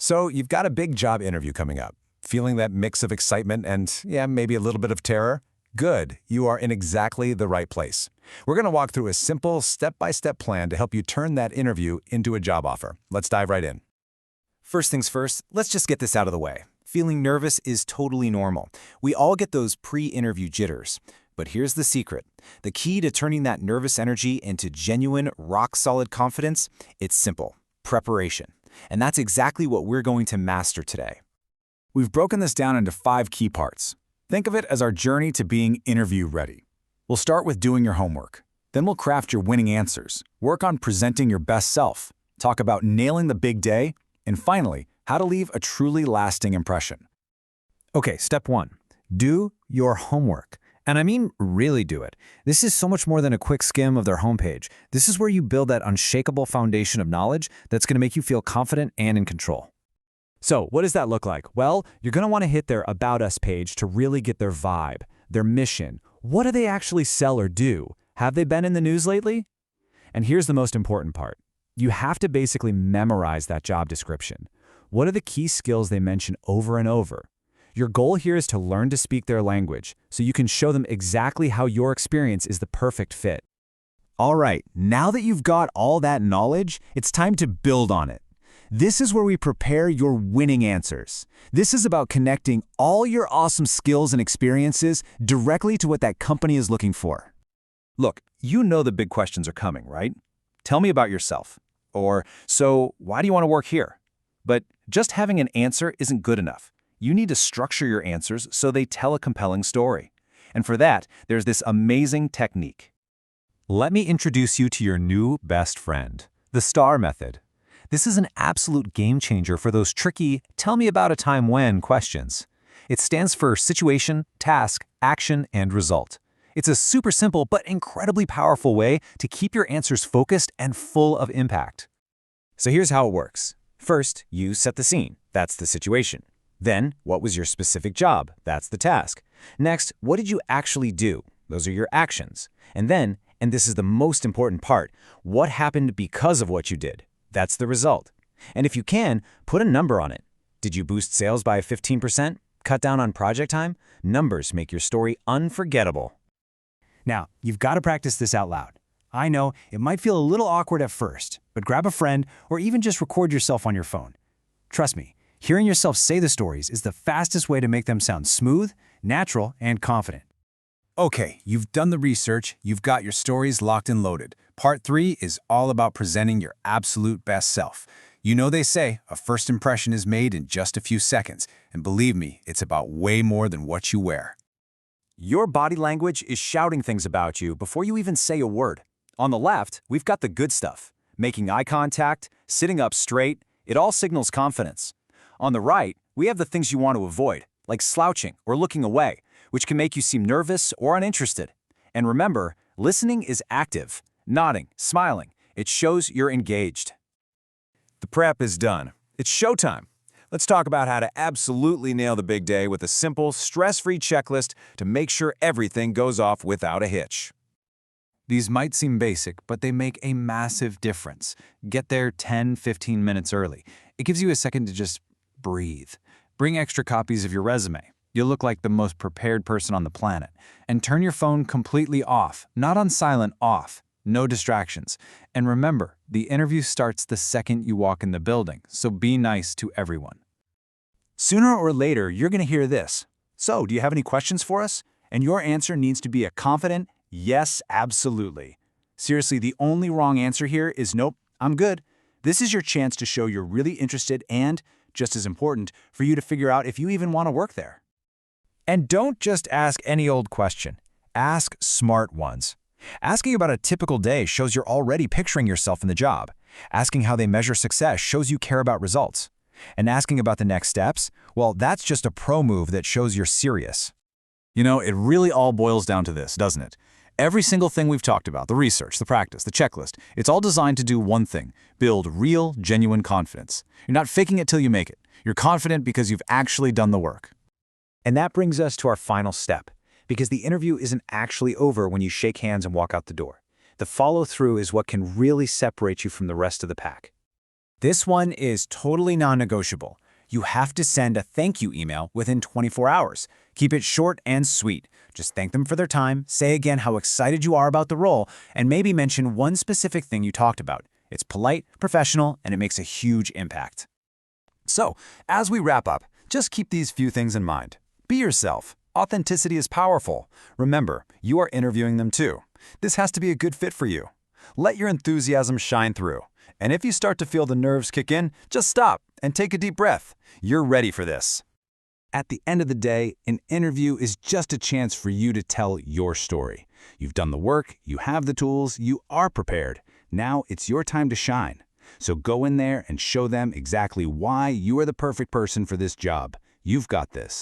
So you've got a big job interview coming up. Feeling that mix of excitement and, yeah, maybe a little bit of terror? Good, you are in exactly the right place. We're going to walk through a simple step-by-step plan to help you turn that interview into a job offer. Let's dive right in. First things first, let's just get this out of the way. Feeling nervous is totally normal. We all get those pre-interview jitters. But here's the secret. The key to turning that nervous energy into genuine, rock-solid confidence, it's simple: preparation. And that's exactly what we're going to master today. We've broken this down into 5 key parts. Think of it as our journey to being interview ready. We'll start with doing your homework. Then we'll craft your winning answers, work on presenting your best self, talk about nailing the big day, and finally, how to leave a truly lasting impression. Okay, step 1. Do your homework. And I mean really do it. This is so much more than a quick skim of their homepage. This is where you build that unshakable foundation of knowledge that's going to make you feel confident and in control. So what does that look like? Well, you're going to want to hit their About Us page to really get their vibe, their mission. What do they actually sell or do? Have they been in the news lately? And here's the most important part. You have to basically memorize that job description. What are the key skills they mention over and over? Your goal here is to learn to speak their language so you can show them exactly how your experience is the perfect fit. All right, now that you've got all that knowledge, it's time to build on it. This is where we prepare your winning answers. This is about connecting all your awesome skills and experiences directly to what that company is looking for. Look, you know the big questions are coming, right? Tell me about yourself. Or, so why do you want to work here? But just having an answer isn't good enough. You need to structure your answers so they tell a compelling story. And for that, there's this amazing technique. Let me introduce you to your new best friend, the STAR method. This is an absolute game changer for those tricky, tell me about a time when questions. It stands for situation, task, action, and result. It's a super simple but incredibly powerful way to keep your answers focused and full of impact. So here's how it works. First, you set the scene. That's the situation. Then, what was your specific job? That's the task. Next, what did you actually do? Those are your actions. And then, and this is the most important part, what happened because of what you did? That's the result. And if you can, put a number on it. Did you boost sales by 15%? Cut down on project time? Numbers make your story unforgettable. Now, you've got to practice this out loud. I know it might feel a little awkward at first, but grab a friend or even just record yourself on your phone. Trust me, hearing yourself say the stories is the fastest way to make them sound smooth, natural, and confident. Okay, you've done the research, you've got your stories locked and loaded. Part 3 is all about presenting your absolute best self. You know they say, a first impression is made in just a few seconds, and believe me, it's about way more than what you wear. Your body language is shouting things about you before you even say a word. On the left, we've got the good stuff. Making eye contact, sitting up straight, it all signals confidence. On the right, we have the things you want to avoid, like slouching or looking away, which can make you seem nervous or uninterested. And remember, listening is active. Nodding, smiling, it shows you're engaged. The prep is done. It's showtime. Let's talk about how to absolutely nail the big day with a simple, stress-free checklist to make sure everything goes off without a hitch. These might seem basic, but they make a massive difference. Get there 10-15 minutes early. It gives you a second to just breathe. Bring extra copies of your resume. You'll look like the most prepared person on the planet. And turn your phone completely off, not on silent, off. No distractions. And remember, the interview starts the second you walk in the building, so be nice to everyone. Sooner or later, you're going to hear this. So, do you have any questions for us? And your answer needs to be a confident, yes, absolutely. Seriously, the only wrong answer here is nope, I'm good. This is your chance to show you're really interested and, just as important, for you to figure out if you even want to work there. And don't just ask any old question. Ask smart ones. Asking about a typical day shows you're already picturing yourself in the job. Asking how they measure success shows you care about results. And asking about the next steps, well, that's just a pro move that shows you're serious. You know, it really all boils down to this, doesn't it? Every single thing we've talked about, the research, the practice, the checklist, it's all designed to do one thing: build real, genuine confidence. You're not faking it till you make it. You're confident because you've actually done the work. And that brings us to our final step, because the interview isn't actually over when you shake hands and walk out the door. The follow-through is what can really separate you from the rest of the pack. This one is totally non-negotiable. You have to send a thank you email within 24 hours. Keep it short and sweet. Just thank them for their time, say again how excited you are about the role, and maybe mention one specific thing you talked about. It's polite, professional, and it makes a huge impact. So, as we wrap up, just keep these few things in mind. Be yourself. Authenticity is powerful. Remember, you are interviewing them too. This has to be a good fit for you. Let your enthusiasm shine through. And if you start to feel the nerves kick in, just stop and take a deep breath. You're ready for this. At the end of the day, an interview is just a chance for you to tell your story. You've done the work, you have the tools, you are prepared. Now it's your time to shine. So go in there and show them exactly why you are the perfect person for this job. You've got this.